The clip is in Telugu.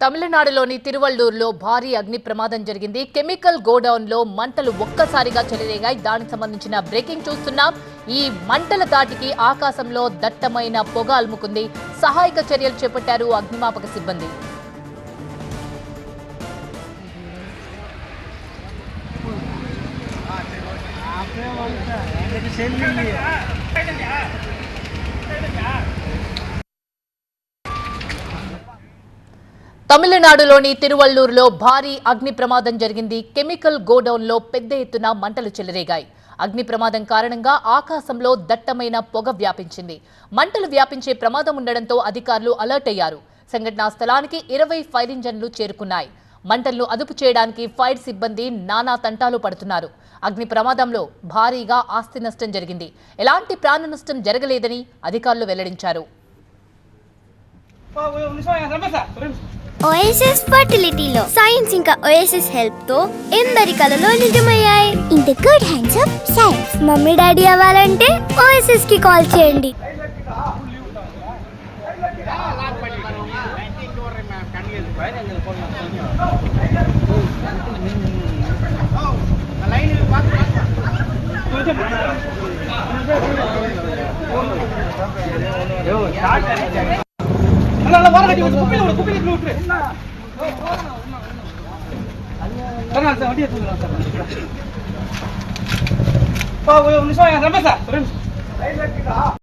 తమిళనాడులోని తిరువల్లూరులో భారీ అగ్ని ప్రమాదం జరిగింది. కెమికల్ గోడౌన్లో మంటలు ఒక్కసారిగా చెలరేగాయి. దానికి సంబంధించిన బ్రేకింగ్ చూస్తున్నాం. ఈ మంటల దాటికి ఆకాశంలో దట్టమైన పొగ అలుముకుంది. సహాయక చర్యలు చేపట్టారు అగ్నిమాపక సిబ్బంది. తమిళనాడులోని తిరువల్లూరులో భారీ అగ్ని ప్రమాదం జరిగింది. కెమికల్ గోడౌన్లో పెద్ద ఎత్తున మంటలు చెలరేగాయి. అగ్ని ప్రమాదం కారణంగా ఆకాశంలో దట్టమైన పొగ వ్యాపించింది. మంటలు వ్యాపించే ప్రమాదం ఉండడంతో అధికారులు అలర్ట్ అయ్యారు. సంఘటనా స్థలానికి 20 ఫైర్ ఇంజన్లు చేరుకున్నాయి. మంటలను అదుపు చేయడానికి ఫైర్ సిబ్బంది నానా తంటాలు పడుతున్నారు. అగ్ని ప్రమాదంలో భారీగా ఆస్తి నష్టం జరిగింది. ఎలాంటి ప్రాణ నష్టం జరగలేదని అధికారులు వెల్లడించారు. ఓఎస్ఎస్ ఫర్టిలిటీలో సైన్స్ ఇంకా ఓఎస్ఎస్ హెల్ప్ తో ఎందరి కలలు నిజమయ్యాయి. In the good hands of science. Mummy daddy అవ్వాలంటే ఓఎస్ఎస్ కి కాల్ చేయండి. Pak,